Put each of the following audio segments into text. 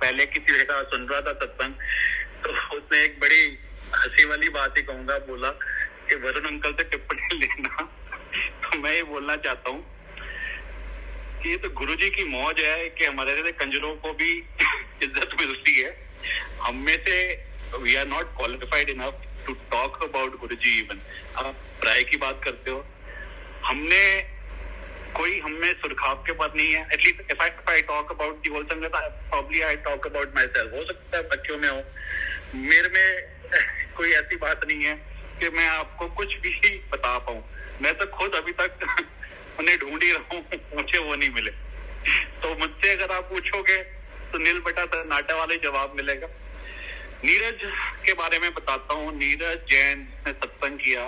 पहले किसी जगह सुन रहा था सत्संग, तो उसने एक बड़ी हंसी वाली बात ही कहूंगा बोला कि वरुण अंकल से टिप्पणी लेना। तो मैं ये बोलना चाहता हूँ कि ये तो गुरुजी की मौज है कि हमारे जैसे कंजरों को भी इज्जत मिलती है। हम में से we are not qualified enough to talk about Guruji. Even आप प्राय की बात करते हो, हमने कोई हमें सुरखाव के बाद नहीं है। At least if I talk about the whole sangat, probably I talk about myself. हो सकता है बच्चों में हो, मेरे में कोई ऐसी बात नहीं है कि मैं आपको कुछ भी बता पाऊं। मैं तो खुद अभी तक उन्हें ढूंढ ही रहा हूँ, मुझे वो नहीं मिले। तो मुझसे अगर आप पूछोगे तो नील बटा सन्नाटा वाले जवाब मिलेगा। नीरज के बारे में बताता हूँ। नीरज जैन ने सत्संग किया,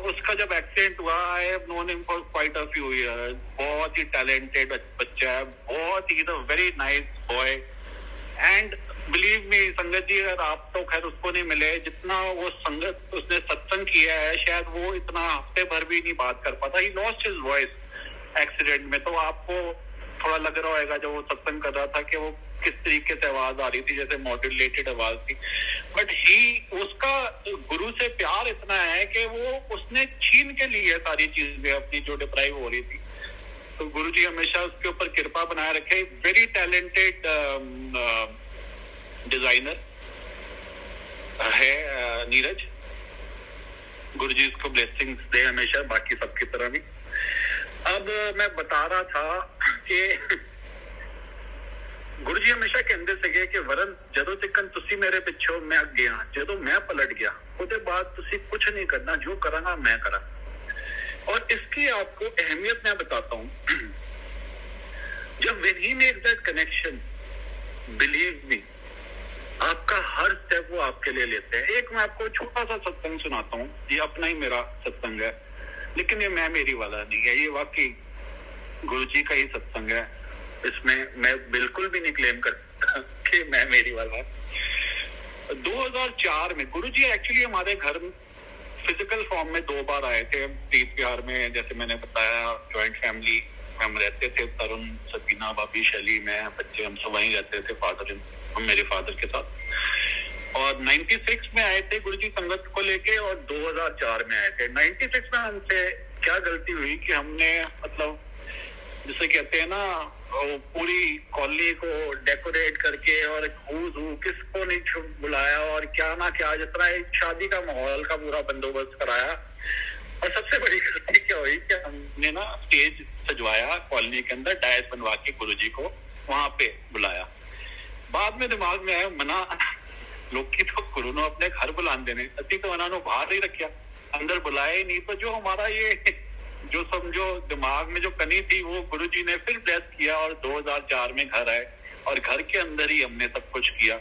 उसका जब एक्सीडेंट हुआ, I have known him for quite a few years. बहुत ही टैलेंटेड बच्चा है, बहुत ही very nice boy. And believe me Sangat ji, अगर आप तो खैर उसको नहीं मिले, जितना वो संगत उसने सत्संग किया है शायद वो इतना हफ्ते भर भी नहीं बात कर पाता। He lost his voice accident में। तो आपको थोड़ा लग रहा होगा जब वो सत्संग कर रहा था कि वो किस तरीके से आवाज आ रही थी, जैसे मॉड्यूलेटेड आवाज थी। बट उसका गुरु से प्यार इतना है कि वो उसने छीन के ली है सारी चीजें अपनी जो डिप्राइव हो रही थी। तो गुरु जी हमेशा उसके ऊपर कृपा बनाए रखे। वेरी टैलेंटेड डिजाइनर है नीरज। गुरु जी उसको ब्लेसिंग्स दे हमेशा, बाकी सबकी तरह भी। अब मैं बता रहा था कि गुरु जी हमेशा कहते सके कि वरन जदों तक तुसी मेरे पिछों मैं गया, जदों मैं पलट गया उसके बाद तुसी कुछ नहीं करना, जो करांगा मैं करा। और इसकी आपको अहमियत मैं बताता हूँ। जब when he makes that connection, believe me, आपका हर स्टेप वो आपके लिए लेते हैं। एक मैं आपको छोटा सा सत्संग सुनाता हूँ, ये अपना ही मेरा सत्संग है, लेकिन ये मेरी वाला नहीं है, ये वाकई गुरु जी का ही सत्संग है। इसमें मैं बिल्कुल भी नहीं क्लेम करता कि मैं मेरी वाला है। 2004 में गुरु जी एक्चुअली हमारे घर फिजिकल फॉर्म में 2 बार आए थे। तीर्थ विहार में, जैसे मैंने बताया, ज्वाइंट फैमिली हम रहते थे, तरुण, सबीना, भाभी, शैली, मैं, बच्चे, हम सब वहीं रहते थे, हम मेरे फादर के साथ। और 96 में आए थे गुरु जी संगत को लेके, और 2004 में आए थे। 96 में हमसे क्या गलती हुई कि हमने मतलब जिसे कहते हैं ना, पूरी कॉलोनी को डेकोरेट करके और किसको नहीं बुलाया और क्या ना क्या, जिस तरह एक शादी का माहौल का पूरा बंदोबस्त कराया। और सबसे बड़ी गलती क्या हुई कि हमने ना स्टेज सजवाया कॉलोनी के अंदर, डायस बनवा के गुरुजी को वहां पे बुलाया। बाद में दिमाग में आया, मना लोग की तो गुरु ने अपने घर बुला देने, अति तो उन्होंने बाहर ही रखा, अंदर बुलाया ही नहीं। तो जो हमारा ये जो समझो दिमाग में जो कमी थी, वो गुरुजी ने फिर ब्लेस किया और 2004 में घर आए और घर के अंदर ही हमने सब कुछ किया।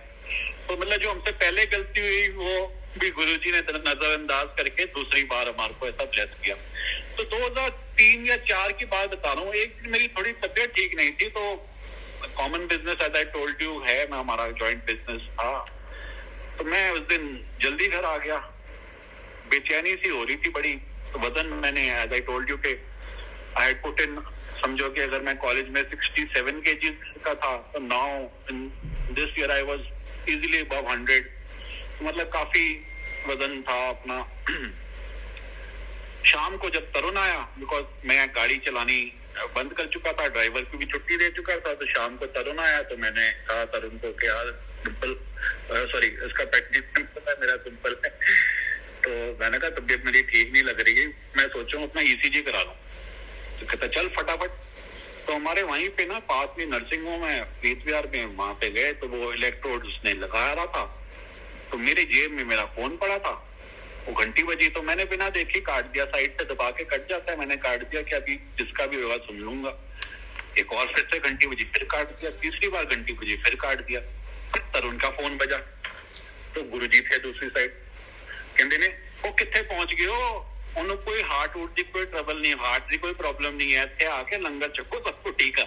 तो मतलब जो हमसे पहले गलती हुई वो भी गुरुजी ने नजरअंदाज करके दूसरी बार हमारे को ऐसा ब्लेस किया। तो 2003 या 4 की बात बता रहा हूँ। एक दिन मेरी थोड़ी तबीयत ठीक नहीं थी, तो common business as I told you है, मैं हमारा जॉइंट बिजनेस था। तो मैं उस दिन जल्दी घर आ गया, बेचैनी सी हो रही थी बड़ी। तो वजन मैंने एज आई टोल्ड यू के आई हैड पुट इन, समझो कि अगर मैं कॉलेज में 67 kg का था, तो now in this year I was easily above 100। तो मतलब काफी वजन था अपना। शाम को जब तरुण आया, बिकॉज मैं गाड़ी चलानी बंद कर चुका था, ड्राइवर को भी छुट्टी दे चुका था, तो शाम को तरुण आया तो मैंने कहा तरुण को कि यार सिंपल, सॉरी इसका प्रैक्टिस है, मेरा सिंपल है। तो मैंने कहा तबीयत मेरी ठीक नहीं लग रही है, मैं सोचूं अपना ECG करा लूं। तो कहता चल फटाफट। तो हमारे वहीं पे ना पास में नर्सिंग होम है तीर्थ विहार में, वहां पे गए तो वो इलेक्ट्रोड उसने लगा रहा था। तो मेरे जेब में मेरा फोन पड़ा था, वो घंटी बजी तो मैंने बिना देखे काट दिया, साइड से दबा के कट जाता है, मैंने काट दिया कि अभी जिसका भी होगा सुन लूंगा। एक और फिर से घंटी बजी, फिर काट दिया, तीसरी बार घंटी बजी, फिर काट दिया। तरुण का फोन बजा तो गुरुजी थे दूसरी साइड, कहते ने वो कितने पहुंच गए हो, उन्होंने कोई हार्ट वूट की कोई ट्रबल नहीं, हार्ट की कोई प्रॉब्लम नहीं है, थे आके लंगर चक्को सबको ठीक है।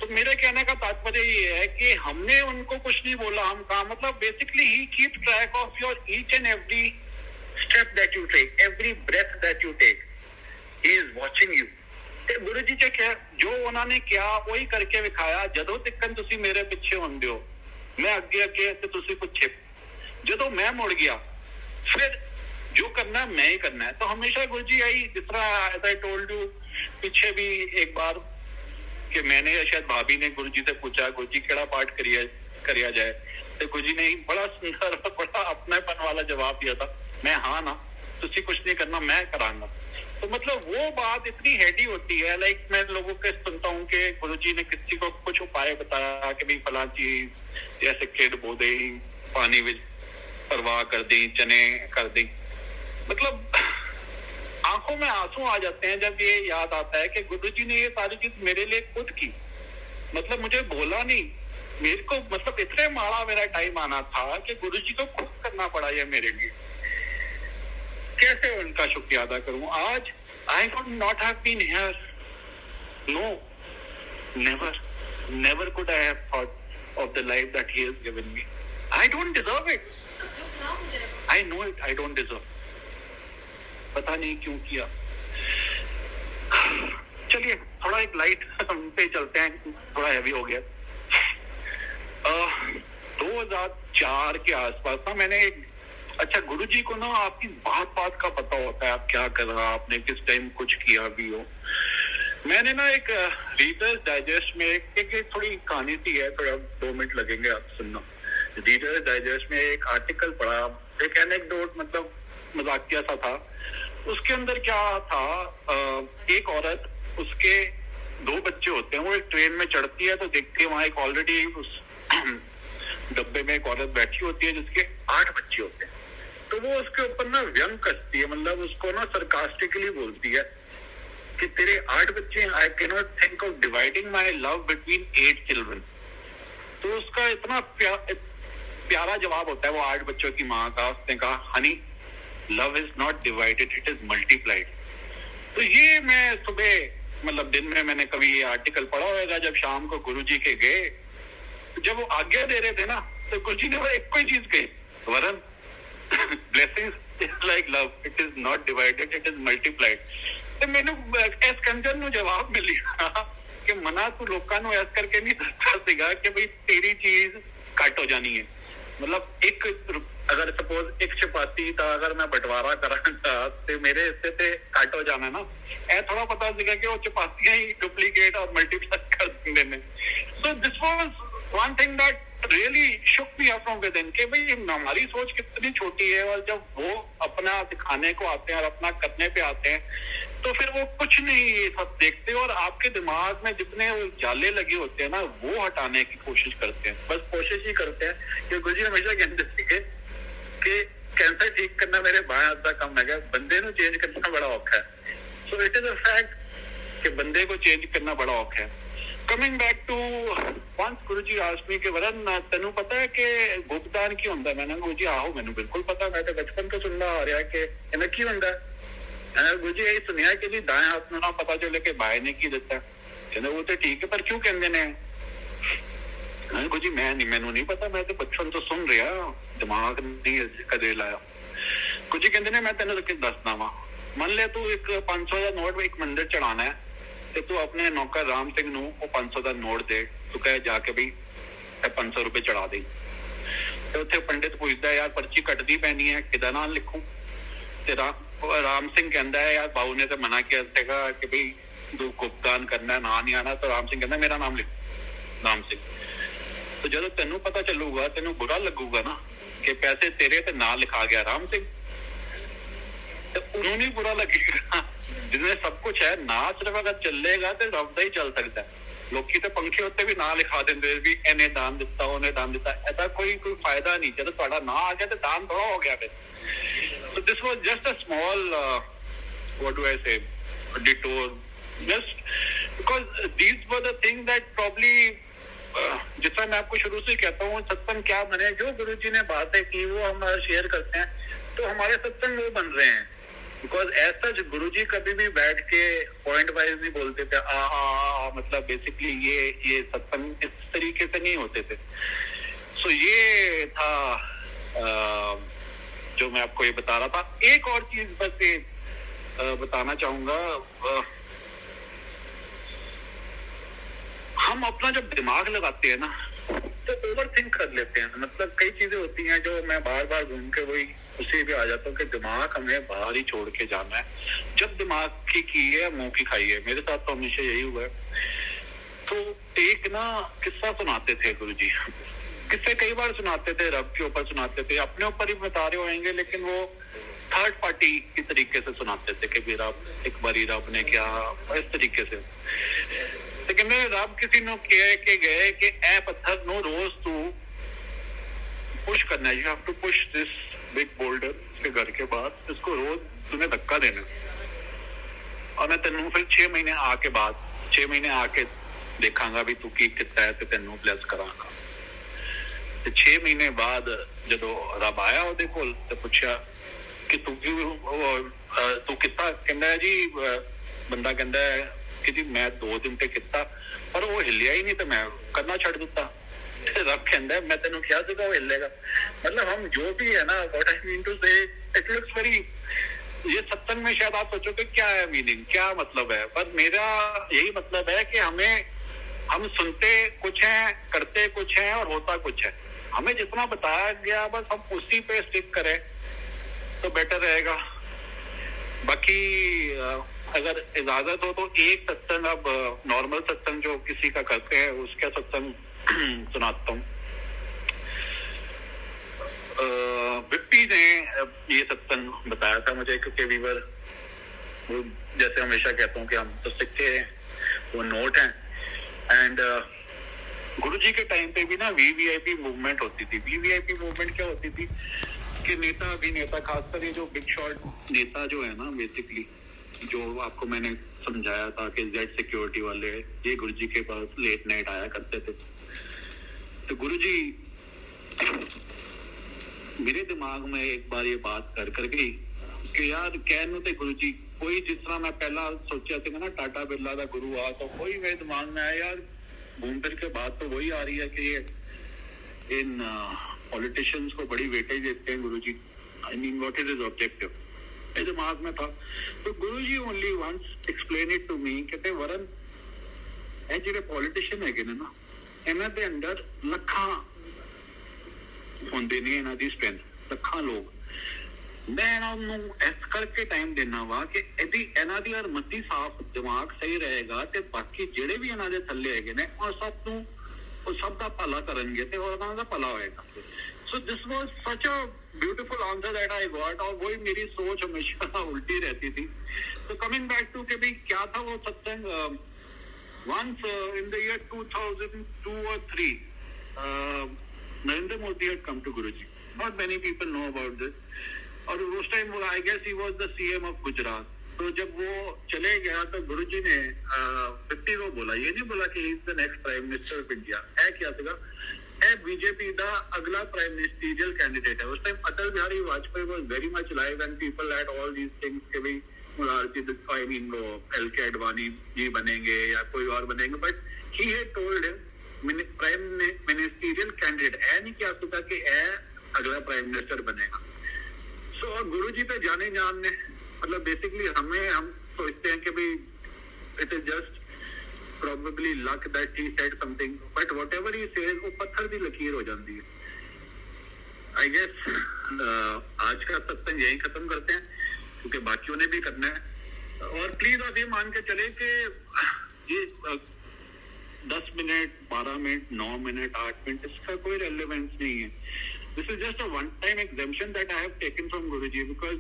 तो मेरे कहने का तात्पर्य ये है कि हमने उनको कुछ नहीं बोला, हम कहा मतलब basically he keep track of your each and every step that you take, every breath that you take, he is watching you, ਤੇ ਗੁਰੂ ਜੀ ਚ ਕਿਹਾ ਜੋ ਉਹਨਾਂ ਨੇ ਕਿਹਾ ਉਹੀ ਕਰਕੇ ਵਿਖਾਇਆ। ਜਦੋਂ ਤੱਕ ਤੁਸੀਂ ਮੇਰੇ ਪਿੱਛੇ ਹੁੰਦੇ ਹੋ ਮੈਂ ਅੱਗੇ ਅੱਗੇ ਤੇ ਤੁਸੀਂ ਪਿੱਛੇ। ਜਦੋਂ मैं मुड़ गया फिर जो करना मैं ही करना है। तो हमेशा गुरु जी यही, जिस तरह एज आई टोल्ड यू पीछे भी एक बार कि मैंने शायद भाभी ने गुरु जी से पूछा गुरु जी केड़ा पाठ करिया जाए, तो गुरु जी ने बड़ा सुंदर बड़ा अपनेपन वाला जवाब दिया था, मैं हाँ ना तुसी कुछ नहीं करना मैं करांगा। तो मतलब वो बात इतनी हैडी होती है। लाइक मैं लोगों के सुनता हूँ कि गुरु जी ने किसी को कुछ उपाय बताया कि भाई फला चीज जैसे खेड बो दे, पानी में परवाह कर दी, चने कर दी। मतलब आंखों में आंसू आ जाते हैं जब ये याद आता है कि गुरु जी ने ये सारी चीज मेरे लिए खुद की। मतलब मुझे बोला नहीं, मेरे को मतलब इतने माड़ा मेरा टाइम आना था कि गुरु जी को खुद करना पड़ा ये मेरे लिए। कैसे उनका शुक्रिया अदा करूं आज। I would not have been here, no, never, never could I have thought of the life that he has given me. I don't deserve it. I know it. I don't deserve. पता नहीं क्यों किया। चलिए थोड़ा एक light पे चलते हैं, थोड़ा हैवी हो गया। 2004 के आसपास ना मैंने एक, अच्छा गुरु जी को ना आपकी बात बात का पता होता है, आप क्या कर रहा, आपने किस टाइम कुछ किया भी हो। मैंने ना एक रीडर्स डाइजेस्ट में एक थोड़ी कहानी सी है, थोड़ा 2 मिनट लगेंगे आप सुनना। रीडर्स डाइजेस्ट में एक आर्टिकल पढ़ा, एक एनेक्डोट मतलब मजाकिया सा था। उसके अंदर क्या था, एक औरत, उसके 2 बच्चे होते हैं, वो एक ट्रेन में चढ़ती है तो देखती है वहां एक ऑलरेडी उस डब्बे में एक औरत बैठी होती है जिसके 8 बच्चे होते हैं। तो वो उसके ऊपर ना व्यंग कसती है, मतलब उसको ना सरकास्टिकली बोलती है कि तेरे 8 बच्चे, I can not think of dividing my love between 8 children. तो उसका इतना प्यारा जवाब होता है वो 8 बच्चों की माँ का। उसने कहा Honey love is not divided, it is multiplied. तो ये मैं सुबह मतलब दिन में मैंने कभी ये आर्टिकल पढ़ा होगा। जब शाम को गुरुजी के गए, जब वो आज्ञा दे रहे थे ना, तो गुरुजी ने वो एक कोई चीज कही, वरन blessings is like love, it is not divided, it is multiplied. ਤੇ ਮੈਨੂੰ ਇਸ ਕੰਜਰ ਨੂੰ ਜਵਾਬ ਮਿਲਿਆ ਕਿ ਮਨਾ ਤੂੰ ਲੋਕਾਂ ਨੂੰ ਇਸ ਕਰਕੇ ਨਹੀਂ ਦੱਸਦਾ ਸੀਗਾ ਕਿ ਬਈ ਤੇਰੀ ਚੀਜ਼ ਘੱਟ ਹੋ ਜਾਣੀ ਹੈ। मतलब एक अगर सपोज एक चपाती का अगर मैं बंटवारा करा तो मेरे हिस्से से घट हो जाना ना, ए थोड़ा पता सीगा कि वो चपातियां ही डुप्लीकेट और मल्टीप्लाई कर देंगे ने। So this was one thing that really shook me up from within कि भाई हमारी सोच कितनी छोटी है, और जब वो अपना दिखाने को आते हैं और अपना करने पे आते हैं तो फिर वो कुछ नहीं ये सब देखते, और आपके दिमाग में जितने जाले लगे होते हैं ना वो हटाने की कोशिश करते हैं। बस कोशिश ही करते हैं कि गुरु जी हमेशा कहते थे कि कैंसर ठीक करना मेरे बाएं हाथ का काम है, बंदे को चेंज करना बड़ा औखा है। So it is a fact कि बंदे को चेंज करना बड़ा औखा है। Coming back to once Guru ji asked me कि वरन तेनू पता है कि गुप्तदान की होंदा? मैंने गुरु जी आहो मैनू बिल्कुल पता, मैं तो बचपन तो सुनता आ रहा कि इन्हें की होंदा। गुरु जी यही सुनिया कि जी दाएं हाथ में ना पता चले कि बाएं ने की दिता। कहते वो तो ठीक है पर क्यों कहते ने? गुरु जी मैं नहीं, मैनू नहीं पता, मैं तो बचपन तो सुन रहा, दिमाग नहीं कदे लाया। गुरु जी कहते ने मैं तेन दसना वा, मन ले तू एक 500 का नोट एक मंदिर चढ़ाना है तो तू अपने नौकर राम सिंह नू वो 500 का नोट दे, तू कहे जाके भी 500 रुपए चढ़ा दे। तो उत्थे पंडित पूछता है यार पर्ची कटदी पैनी है, किदा नाम लिखूं? तेरा राम सिंह कहता है यार बाबू ने तो मना किया कि भाई तू गुप्तदान करना है, ना नहीं आना। तो राम सिंह कहता मेरा नाम लिख, राम सिंह। तो जो तेनू पता चलूगा तेनू बुरा लगूगा ना कि पैसे तेरे ते ना लिखा गया राम सिंह, तो उन्होंने बुरा लगेगा जिसमें सब कुछ है ना। सिर्फ अगर चलेगा तो रब दा ही चल सकता है। लोकी तो पंखे उत्ते भी ना लिखा देंगे भी इन्हें दान दिता उन्हें दान दिता, ऐसा कोई फायदा नहीं। जब थोड़ा ना आ गया तो दान थोड़ा हो गया फिर। So this was just a small, what do I say, detour, just because these were the things that probably, जितना मैं आपको शुरू से कहता हूँ सत्संग क्या बने, जो गुरु जी ने बातें की वो हम शेयर करते हैं तो हमारे सत्संग वो बन रहे हैं। बिकॉज ऐसा जो गुरु जी कभी भी बैठ के पॉइंट वाइज नहीं बोलते थे मतलब बेसिकली ये सत्संग इस तरीके से नहीं होते थे। सो ये था जो मैं आपको ये बता रहा था। एक और चीज बस ये बताना चाहूंगा, हम अपना जब दिमाग लगाते हैं ना तो ओवर थिंक कर लेते हैं। मतलब कई चीजें होती हैं जो मैं बार बार घूम के वही उसी पे आ जाता हूँ कि दिमाग हमें बाहर ही छोड़ के जाना है। जब दिमाग की है मुंह की खाई है। मेरे साथ तो हमेशा यही हुआ है। तो एक ना किस्सा सुनाते थे गुरुजी। किस्से कई बार सुनाते थे, रब के ऊपर सुनाते थे, अपने ऊपर ही बता रहे होंगे, लेकिन वो थर्ड पार्टी की तरीके से सुनाते थे कि रब एक बारी रब ने क्या, इस तरीके से। लेकिन मेरे रब किसी ने कह के गए कि ए पत्थर नो, रोज तू पुश करना है, you have to push this big boulder के घर के बाहर, इसको रोज तुम्हें धक्का देना। और मैं तेनू फिर 6 महीने आके बाद 6 महीने आके देखांगा भी तू की कितना है, तेनू ब्लेस करांगा। 6 महीने बाद जो रब आया ਉਹਦੇ ਕੋਲ ਤੇ ਪੁੱਛਿਆ ਕਿ ਤੂੰ ਤੂੰ ਕਿੱਤਾ, ਕਹਿੰਦਾ ਜੀ ਬੰਦਾ ਕਹਿੰਦਾ ਕਿ ਜੀ ਮੈਂ 2 ਦਿਨ ਤੇ ਕੀਤਾ ਪਰ ਉਹ ਹਿੱਲਿਆ ਹੀ ਨਹੀਂ ਤੇ ਮੈਂ ਕਰਨਾ ਛੱਡ ਦਿੱਤਾ। रब कहता है मैं तेन क्या सीगा वो हिलेगा। मतलब हम जो भी है ना, व्हाट आई मीन टू से, इट लुक्स वेरी, ये सत्संग में शायद आप सोचो कि क्या है मीनिंग, क्या मतलब है, पर मेरा यही मतलब है कि हम सुनते कुछ हैं, करते कुछ हैं और होता कुछ है। हमें जितना बताया गया बस हम उसी पे स्टिक करें तो बेटर रहेगा। बाकी अगर इजाजत हो तो एक सत्संग, अब नॉर्मल सत्संग जो किसी का करते हैं उसका सत्संग सुनाता हूँ। विप्पी ने ये सत्संग बताया था मुझे, क्योंकि वीवर वो जैसे हमेशा कहता हूँ कि हम तो सिक्के हैं, वो नोट हैं। एंड गुरुजी के टाइम पे भी ना वीवीआईपी मूवमेंट होती थी। वीवीआईपी मूवमेंट क्या होती थी कि नेता अभिनेता, खासकर ये जो बिग शॉट नेता जो है ना, बेसिकली जो आपको मैंने समझाया था कि जेड सिक्योरिटी वाले, ये गुरुजी के पास लेट नाइट आया करते थे। तो गुरुजी मेरे दिमाग में एक बार ये बात कर गई कि यार कहने तो गुरुजी कोई, जिस तरह मैं पहला सोचा था ना टाटा बिरला का गुरु आ, तो कोई मेरे दिमाग में आया यार घूम फिर के बात तो वही आ रही है कि ये इन पॉलिटिशियंस को बड़ी वेटेज देते हैं Guruji. I mean what is his objective, मेरे दिमाग में था। तो Guruji only once explain it to me, कहते वरन ਇਹ ਜਿਹੜੇ ਪੋਲੀਟੀਸ਼ੀਅਨ ਹੈਗੇ ਨੇ ਨਾ, ਇਹਨਾਂ ਦੇ ਅੰਦਰ ਲੱਖਾਂ ਹੁੰਦੇ ਨੇ, ਇਹਨਾਂ ਦੀ ਸਟਰੈਂਥ ਲੱਖਾਂ ਲੋਕ। ਮੈਂ ਇਹਨਾਂ ਨੂੰ ਇਸ ਕਰਕੇ ਟਾਈਮ ਦੇਣਾ ਵਾ ਕਿ ਇਹਨਾਂ ਦੀ ਹਰਮਤੀ ਸਾਫ਼, ਦਿਮਾਗ ਸਹੀ ਰਹੇਗਾ ਤੇ ਬਾਕੀ ਜਿਹੜੇ ਵੀ ਇਹਨਾਂ ਦੇ ਥੱਲੇ ਹੈਗੇ ਨੇ ਉਹ ਸਭ ਦਾ ਭਲਾ ਕਰਨਗੇ ਤੇ ਉਹਨਾਂ ਦਾ ਭਲਾ ਹੋਏਗਾ। So this was such a beautiful answer that I got, और वही मेरी सोच हमेशा उल्टी रहती थी। तो coming back to कि भाई क्या था वो सत्संग, once in the year 2002 or 3, Narendra Modi had come to Guruji. Not many people know about this. और उस टाइम वो I guess he was the CM of Gujarat. तो जब वो चले गया तो गुरुजी ने 50 को बोला, ये नहीं बोला कि he is the next Prime Minister of India। है क्या सीगा, बीजेपी का अगला प्राइम मिनिस्टीरियल कैंडिडेट है। उस time Atal Bihari Vajpayee was very much live and people had all these things कि भाई आई मीन वो एल.के. अडवाणी जी बनेंगे या कोई और बनेंगे, but he had told him prime ministerial candidate है, नहीं क्या सोचा कि अगला प्राइम मिनिस्टर बनेगा। सो गुरुजी पे जाने जान ने, मतलब बेसिकली हम सोचते हैं कि भाई it is just probably luck that he said something, but whatever he says वो पत्थर की लकीर हो जाती है। I guess आज का सत्संग यही खत्म करते हैं क्योंकि बाकियों ने भी करना है। और प्लीज आप ये मान के चले कि ये 10 मिनट 12 मिनट 9 मिनट 8 मिनट इसका कोई रेलेवेंस नहीं है। This is just a one time exemption that I have taken from Guruji, because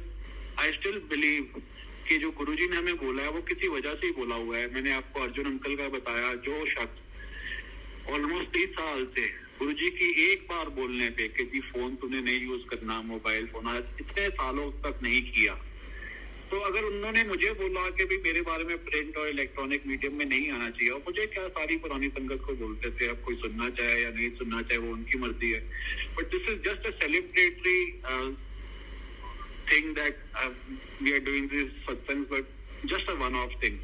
I still believe कि जो गुरुजी ने हमें बोला है वो किसी वजह से ही बोला हुआ है। मैंने आपको अर्जुन अंकल का बताया, जो शख्स ऑलमोस्ट 30 साल से गुरुजी की एक बार बोलने पे कि जी फोन तूने नहीं यूज करना, मोबाइल फोन, इतने सालों तक नहीं किया। तो अगर उन्होंने मुझे बोला कि भाई मेरे बारे में प्रिंट और इलेक्ट्रॉनिक मीडियम में नहीं आना चाहिए, और मुझे क्या, सारी पुरानी संगत को बोलते थे, अब कोई सुनना चाहे या नहीं सुनना चाहे वो उनकी मर्जी है, but this is just a celebratory thing that we are doing this satsang, but just a one off thing।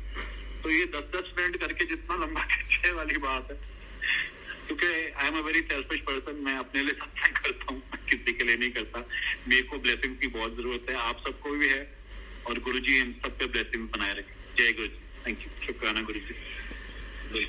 तो ये 10-10 मिनट करके जितना लंबा खींचने वाली बात है, क्योंकि I am a very selfish person, मैं अपने लिए सत्संग करता हूँ, किसी के लिए नहीं करता। मेरे को ब्लेसिंग की बहुत जरूरत है, आप सबको भी है, और गुरुजी इन सब पे ब्लेसिंग बनाए रखें। जय गुरु जी, थैंक यू, शुक्राना गुरु जी।